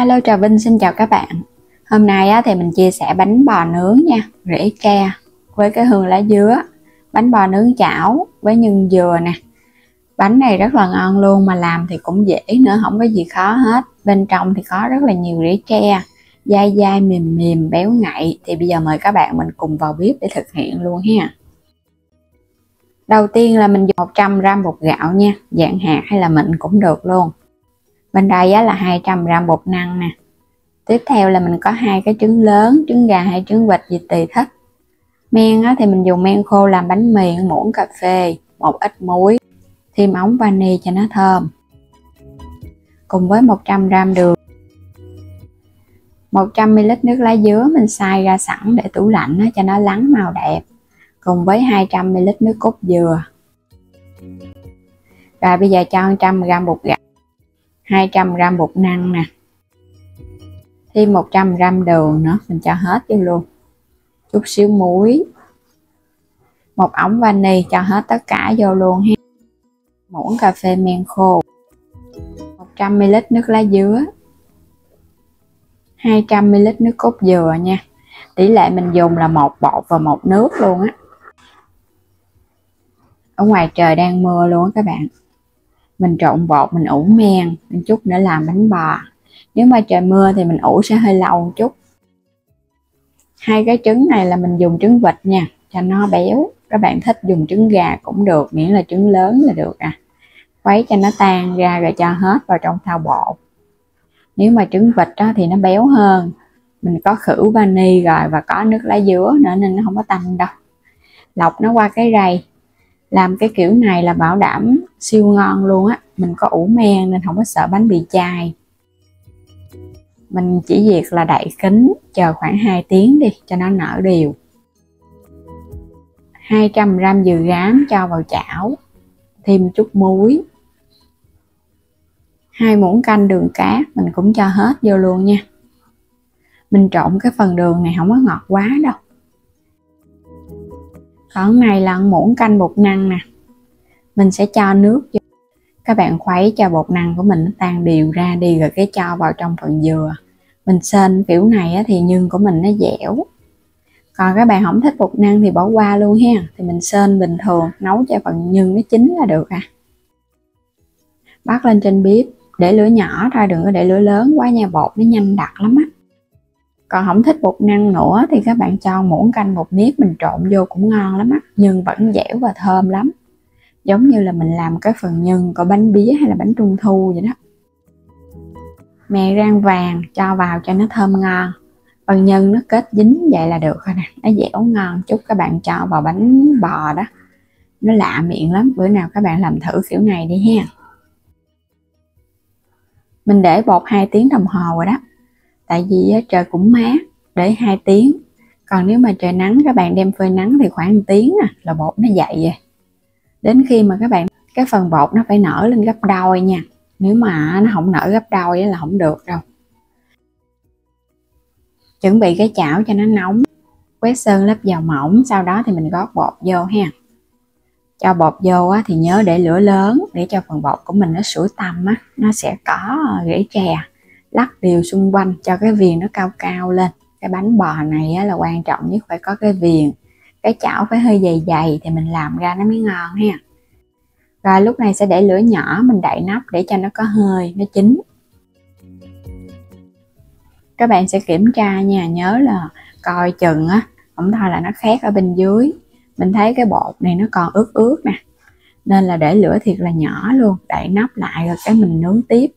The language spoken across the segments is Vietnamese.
Alo, Trà Vinh xin chào các bạn. Hôm nay thì mình chia sẻ bánh bò nướng nha, rễ ke với cái hương lá dứa, bánh bò nướng chảo với nhân dừa nè. Bánh này rất là ngon luôn, mà làm thì cũng dễ nữa, không có gì khó hết. Bên trong thì có rất là nhiều rễ ke, dai dai mềm mềm béo ngậy. Thì bây giờ mời các bạn mình cùng vào bếp để thực hiện luôn ha. Đầu tiên là mình dùng 100g bột gạo nha, dạng hạt hay là mịn cũng được luôn. Bên đây là 200g bột năng nè. Tiếp theo là mình có 2 cái trứng lớn, trứng gà hay trứng vịt gì tùy thích. Men thì mình dùng men khô làm bánh mì, muỗng cà phê, một ít muối, thêm ống vani cho nó thơm. Cùng với 100g đường, 100ml nước lá dứa mình xay ra sẵn để tủ lạnh cho nó lắng màu đẹp. Cùng với 200ml nước cốt dừa. Rồi bây giờ cho 100g bột gạo, 200g bột năng nè, thêm 100g đường nữa, mình cho hết vô luôn. Chút xíu muối, một ống vani, cho hết tất cả vô luôn ha. Muỗng cà phê men khô, 100ml nước lá dứa, 200ml nước cốt dừa nha. Tỷ lệ mình dùng là 1 bột và 1 nước luôn á. Ở ngoài trời đang mưa luôn á các bạn. Mình trộn bột, mình ủ men một chút nữa làm bánh bò. Nếu mà trời mưa thì mình ủ sẽ hơi lâu một chút. 2 cái trứng này là mình dùng trứng vịt nha, cho nó béo. Các bạn thích dùng trứng gà cũng được, miễn là trứng lớn là được à. Khuấy cho nó tan ra rồi cho hết vào trong thau bột. Nếu mà trứng vịt thì nó béo hơn. Mình có khử vani rồi và có nước lá dứa nữa nên nó không có tanh đâu. Lọc nó qua cái rây. Làm cái kiểu này là bảo đảm siêu ngon luôn á. Mình có ủ men nên không có sợ bánh bị chai. Mình chỉ việc là đậy kính chờ khoảng 2 tiếng đi cho nó nở đều. 200g dừa rám cho vào chảo, thêm chút muối, 2 muỗng canh đường cát mình cũng cho hết vô luôn nha. Mình trộn cái phần đường này không có ngọt quá đâu. Còn này là muỗng canh bột năng nè, mình sẽ cho nước vô. Các bạn khuấy cho bột năng của mình nó tan đều ra đi rồi cái cho vào trong phần dừa. Mình sên kiểu này thì nhân của mình nó dẻo. Còn các bạn không thích bột năng thì bỏ qua luôn ha. Thì mình sên bình thường, nấu cho phần nhân nó chín là được à. Bắt lên trên bếp, để lửa nhỏ thôi, đừng có để lửa lớn quá nha, bột nó nhanh đặc lắm á. Còn không thích bột năng nữa thì các bạn cho muỗng canh bột nếp mình trộn vô cũng ngon lắm á. Nhân vẫn dẻo và thơm lắm. Giống như là mình làm cái phần nhân của bánh bía hay là bánh trung thu vậy đó. Mè rang vàng cho vào cho nó thơm ngon. Phần nhân nó kết dính vậy là được rồi nè, nó dẻo ngon chút. Các bạn cho vào bánh bò đó, nó lạ miệng lắm. Bữa nào các bạn làm thử kiểu này đi ha. Mình để bột 2 tiếng đồng hồ rồi đó. Tại vì trời cũng mát, để 2 tiếng. Còn nếu mà trời nắng các bạn đem phơi nắng thì khoảng 1 tiếng là bột nó dậy rồi. Đến khi mà các bạn, cái phần bột nó phải nở lên gấp đôi nha. Nếu mà nó không nở gấp đôi là không được đâu. Chuẩn bị cái chảo cho nó nóng, quét sơn lớp dầu mỏng, sau đó thì mình gót bột vô ha. Cho bột vô thì nhớ để lửa lớn để cho phần bột của mình nó sủi tăm á, nó sẽ có rễ chè. Lắc đều xung quanh cho cái viền nó cao cao lên. Cái bánh bò này là quan trọng nhất phải có cái viền. Cái chảo phải hơi dày dày thì mình làm ra nó mới ngon ha. Rồi lúc này sẽ để lửa nhỏ, mình đậy nắp để cho nó có hơi, nó chín. Các bạn sẽ kiểm tra nha, nhớ là coi chừng không thôi là nó khét ở bên dưới. Mình thấy cái bột này nó còn ướt ướt nè, nên là để lửa thiệt là nhỏ luôn, đậy nắp lại rồi cái mình nướng tiếp.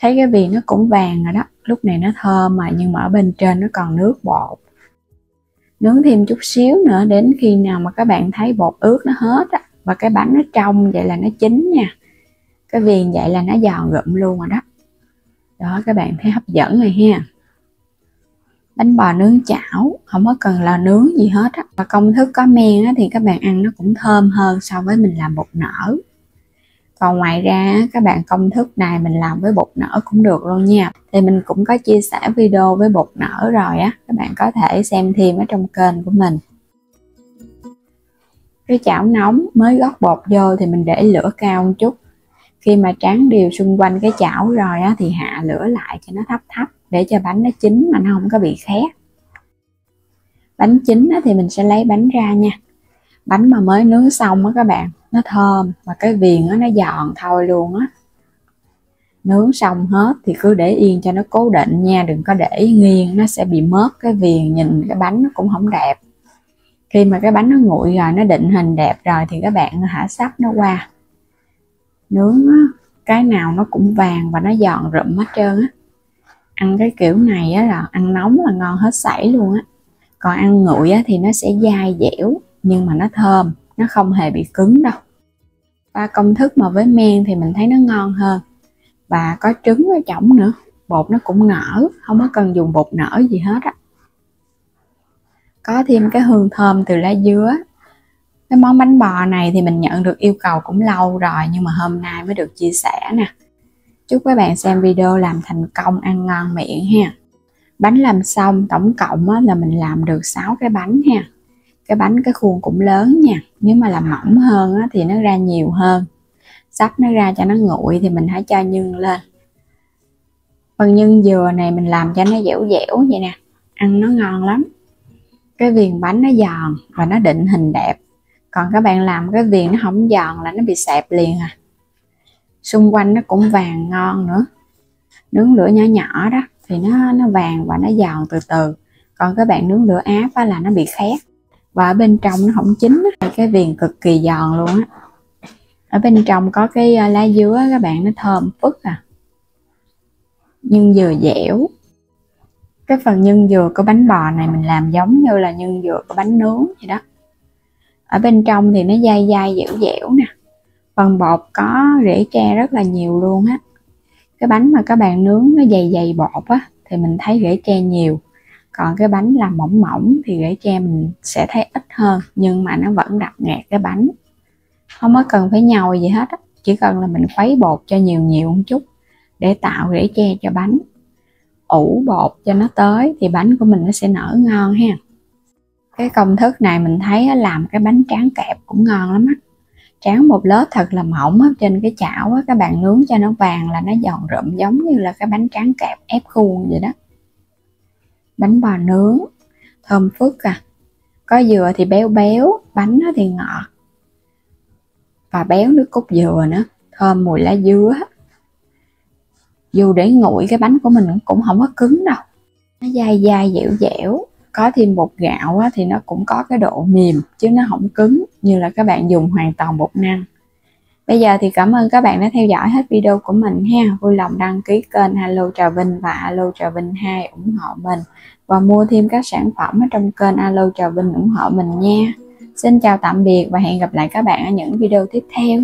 Thấy cái viền nó cũng vàng rồi đó, lúc này nó thơm mà, nhưng mà ở bên trên nó còn nước bột. Nướng thêm chút xíu nữa đến khi nào mà các bạn thấy bột ướt nó hết và cái bánh nó trong vậy là nó chín nha. Cái viền vậy là nó giòn rụm luôn rồi đó. Đó, các bạn thấy hấp dẫn rồi ha. Bánh bò nướng chảo không có cần là nướng gì hết á. Và công thức có men thì các bạn ăn nó cũng thơm hơn so với mình làm bột nở. Còn ngoài ra các bạn công thức này mình làm với bột nở cũng được luôn nha. Thì mình cũng có chia sẻ video với bột nở rồi á. Các bạn có thể xem thêm ở trong kênh của mình. Cái chảo nóng mới gót bột vô thì mình để lửa cao một chút. Khi mà tráng đều xung quanh cái chảo rồi á, thì hạ lửa lại cho nó thấp thấp để cho bánh nó chín mà nó không có bị khét. Bánh chín á, thì mình sẽ lấy bánh ra nha. Bánh mà mới nướng xong á các bạn, nó thơm và cái viền á, nó giòn thôi luôn á. Nướng xong hết thì cứ để yên cho nó cố định nha, đừng có để nghiêng, nó sẽ bị mất cái viền, nhìn cái bánh nó cũng không đẹp. Khi mà cái bánh nó nguội rồi, nó định hình đẹp rồi thì các bạn hả sắp nó qua. Nướng á, cái nào nó cũng vàng và nó giòn rụm hết trơn á. Ăn cái kiểu này á là ăn nóng là ngon hết sảy luôn á. Còn ăn nguội á thì nó sẽ dai dẻo nhưng mà nó thơm, nó không hề bị cứng đâu. Và công thức mà với men thì mình thấy nó ngon hơn. Và có trứng ở trong nữa, bột nó cũng nở, không có cần dùng bột nở gì hết á. Có thêm cái hương thơm từ lá dứa. Cái món bánh bò này thì mình nhận được yêu cầu cũng lâu rồi, nhưng mà hôm nay mới được chia sẻ nè. Chúc các bạn xem video làm thành công, ăn ngon miệng ha. Bánh làm xong tổng cộng là mình làm được 6 cái bánh ha. Cái bánh cái khuôn cũng lớn nha. Nếu mà làm mỏng hơn thì nó ra nhiều hơn. Sắp nó ra cho nó nguội thì mình hãy cho nhân lên. Phần nhân dừa này mình làm cho nó dẻo dẻo vậy nè, ăn nó ngon lắm. Cái viền bánh nó giòn và nó định hình đẹp. Còn các bạn làm cái viền nó không giòn là nó bị xẹp liền à. Xung quanh nó cũng vàng ngon nữa. Nướng lửa nhỏ nhỏ đó thì nó vàng và nó giòn từ từ. Còn các bạn nướng lửa áp là nó bị khét. Và ở bên trong nó không chín á, cái viền cực kỳ giòn luôn á. Ở bên trong có cái lá dứa các bạn, nó thơm phức à. Nhân dừa dẻo. Cái phần nhân dừa của bánh bò này mình làm giống như là nhân dừa của bánh nướng vậy đó. Ở bên trong thì nó dai dai dẻo dẻo nè. Phần bột có rễ tre rất là nhiều luôn á. Cái bánh mà các bạn nướng nó dày dày bột á thì mình thấy rễ tre nhiều. Còn cái bánh làm mỏng mỏng thì rễ tre mình sẽ thấy ít hơn, nhưng mà nó vẫn đập nghẹt cái bánh. Không có cần phải nhồi gì hết á, chỉ cần là mình khuấy bột cho nhiều nhiều một chút để tạo rễ tre cho bánh. Ủ bột cho nó tới thì bánh của mình nó sẽ nở ngon ha. Cái công thức này mình thấy làm cái bánh tráng kẹp cũng ngon lắm á. Tráng một lớp thật là mỏng trên cái chảo á, các bạn nướng cho nó vàng là nó giòn rụm giống như là cái bánh tráng kẹp ép khuôn vậy đó. Bánh bò nướng thơm phức à. Có dừa thì béo béo, bánh thì ngọt và béo nước cốt dừa nữa, thơm mùi lá dứa. Dù để nguội cái bánh của mình cũng không có cứng đâu, nó dai dai dẻo dẻo. Có thêm bột gạo thì nó cũng có cái độ mềm chứ nó không cứng như là các bạn dùng hoàn toàn bột năng. Bây giờ thì cảm ơn các bạn đã theo dõi hết video của mình ha. Vui lòng đăng ký kênh Alo Trà Vinh và Alo Trà Vinh 2 ủng hộ mình, và mua thêm các sản phẩm ở trong kênh Alo Trà Vinh ủng hộ mình nha. Xin chào tạm biệt và hẹn gặp lại các bạn ở những video tiếp theo.